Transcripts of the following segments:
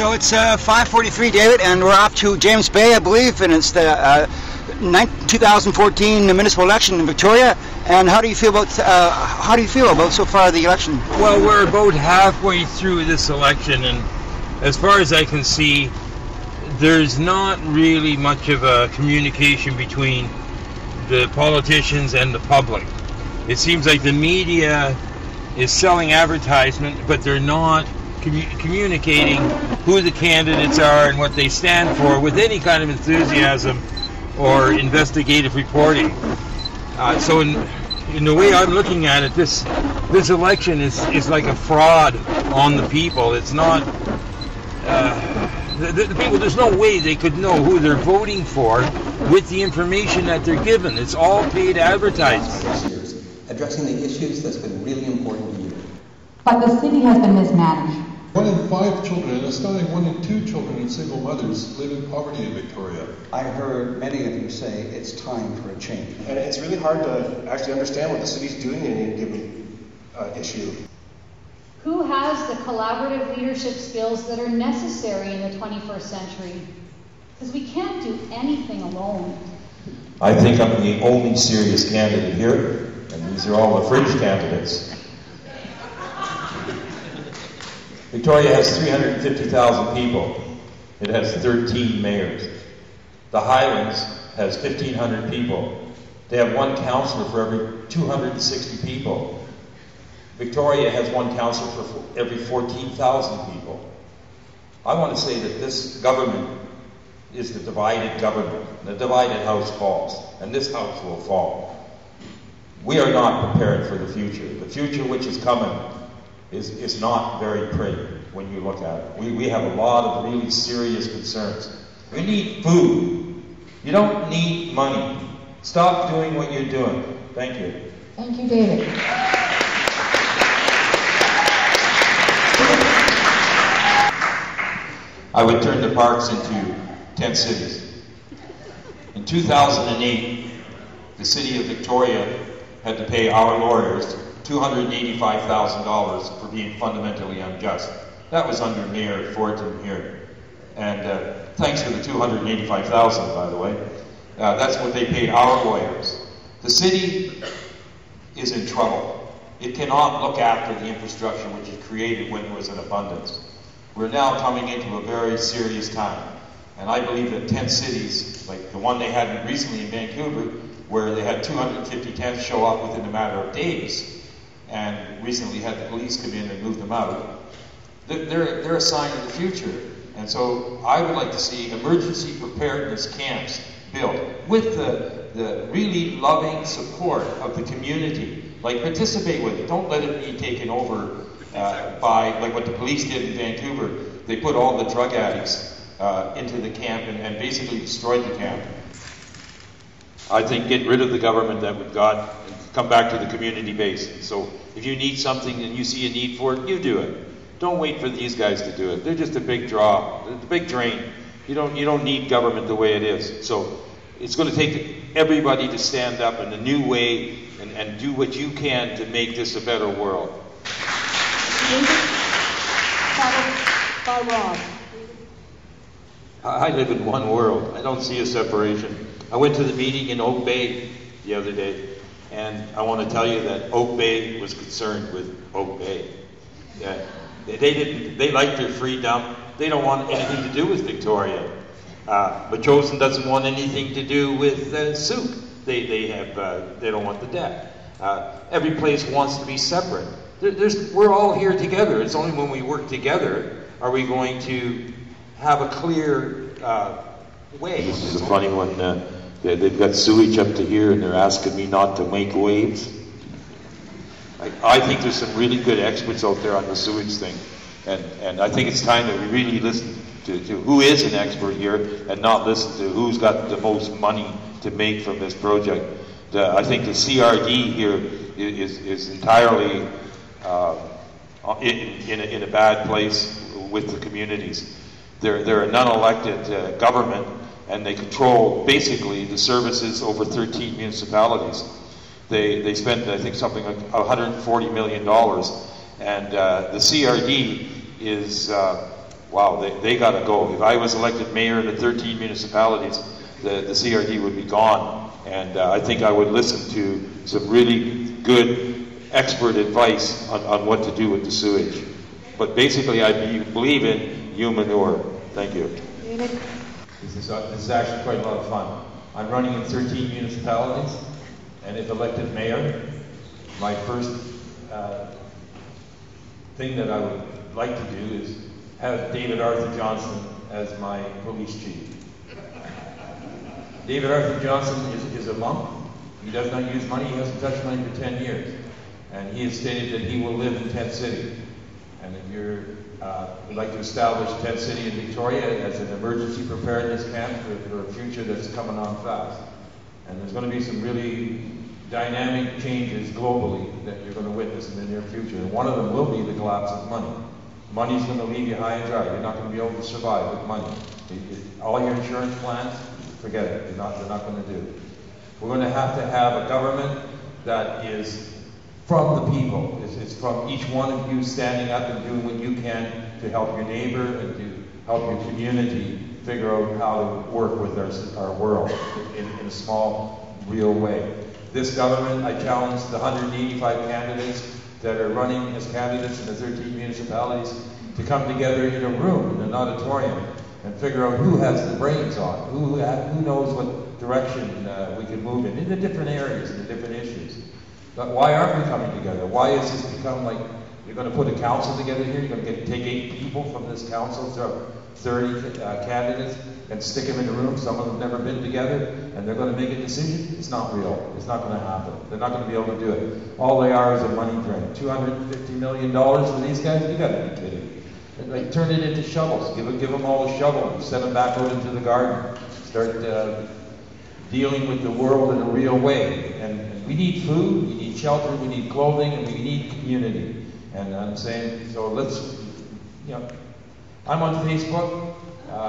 So it's 5:43, David, and we're off to James Bay, I believe, and it's the 2014 municipal election in Victoria. And how do you feel about so far the election? Well, we're about halfway through this election, and as far as I can see, there's not really much of a communication between the politicians and the public. It seems like the media is selling advertisement, but they're not communicating who the candidates are and what they stand for with any kind of enthusiasm or investigative reporting. So in the way I'm looking at it, this election is like a fraud on the people. It's not the people. There's no way they could know who they're voting for with the information that they're given. It's all paid advertisement. Addressing the issues that's been really important to you. But the city has been mismanaged. 1 in 5 children, and a stunning 1 in 2 children and single mothers live in poverty in Victoria. I heard many of you say it's time for a change. And it's really hard to actually understand what the city's doing in any given issue. Who has the collaborative leadership skills that are necessary in the 21st century? Because we can't do anything alone. I think I'm the only serious candidate here, and these are all the fringe candidates. Victoria has 350,000 people. It has 13 mayors. The Highlands has 1,500 people. They have 1 councillor for every 260 people. Victoria has 1 councillor for every 14,000 people. I want to say that this government is the divided government. The divided house falls, and this house will fall. We are not prepared for the future. The future which is coming is not very pretty when you look at it. We have a lot of really serious concerns. We need food. You don't need money. Stop doing what you're doing. Thank you. Thank you, David. I would turn the parks into tent cities. In 2008, the city of Victoria had to pay our lawyers $285,000 for being fundamentally unjust. That was under Mayor Fortin here. And thanks for the $285,000, by the way. That's what they paid our lawyers. The city is in trouble. It cannot look after the infrastructure which it created when there was an abundance. We're now coming into a very serious time. And I believe that tent cities, like the one they had recently in Vancouver, where they had 250 tents show up within a matter of days, and recently had the police come in and move them out, they're a sign of the future. And so I would like to see emergency preparedness camps built with the really loving support of the community. Like, participate with it. Don't let it be taken over by, like what the police did in Vancouver. They put all the drug addicts into the camp and basically destroyed the camp. I think get rid of the government that we've got and come back to the community base. So if you need something and you see a need for it, you do it. Don't wait for these guys to do it. They're just a big draw, a big drain. You don't need government the way it is. So it's going to take everybody to stand up in a new way and do what you can to make this a better world. I live in one world. I don't see a separation. I went to the meeting in Oak Bay the other day, and I want to tell you that Oak Bay was concerned with Oak Bay. Yeah. They like their freedom. They don't want anything to do with Victoria. Machosen doesn't want anything to do with Souk. They don't want the debt. Every place wants to be separate. We're all here together. It's only when we work together are we going to have a clear way. This is a funny one. They've got sewage up to here, and they're asking me not to make waves. I think there's some really good experts out there on the sewage thing, and I think it's time that we really listen to who is an expert here and not listen to who's got the most money to make from this project. I think the CRD here is entirely in a bad place with the communities. They're a non-elected government, and they control basically the services over 13 municipalities. They spend, I think, something like $140 million, and the CRD is wow, they got to go. If I was elected mayor in the 13 municipalities, the CRD would be gone. And I think I would listen to some really good expert advice on what to do with the sewage. But basically, I believe in human manure. Thank you. This is actually quite a lot of fun. I'm running in 13 municipalities, and if elected mayor, my first thing that I would like to do is have David Arthur Johnston as my police chief. David Arthur Johnston is a monk. He does not use money. He hasn't touched money for 10 years. And he has stated that he will live in Tent City. And if you would like to establish Tent City in Victoria as an emergency preparedness camp for a future that's coming on fast. And there's going to be some really dynamic changes globally that you're going to witness in the near future. And one of them will be the collapse of money. Money's going to leave you high and dry. You're not going to be able to survive with money. All your insurance plans, forget it. They're not going to do it. We're going to have a government that is from the people. It's from each one of you standing up and doing what you can to help your neighbor and to help your community figure out how to work with our world in a small, real way. This government, I challenge the 185 candidates that are running as candidates in the 13 municipalities to come together in a room, in an auditorium, and figure out who has the brains on, who knows what direction we can move in the different areas and the different issues. But why aren't we coming together? Why has this become like, you're going to put a council together here, you're going to take 8 people from this council, so 30 candidates, and stick them in a room, some of them have never been together, and they're going to make a decision? It's not real. It's not going to happen. They're not going to be able to do it. All they are is a money drain. $250 million for these guys? You got to be kidding. Like, turn it into shovels. Give them all a shovel and send them back out into the garden. Start dealing with the world in a real way. And we need food, we need shelter, we need clothing, and we need community. And I'm saying, so let's, I'm on Facebook.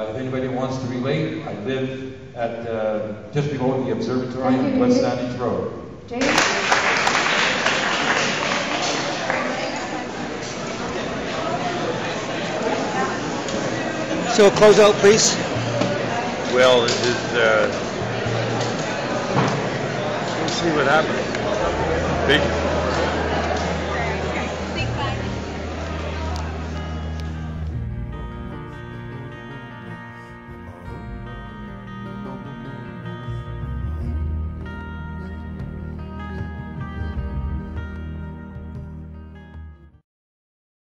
If anybody wants to relate, I live at just below the observatory on West Sandwich Road. So close out, please. Well, it is, we'll see what happens. Big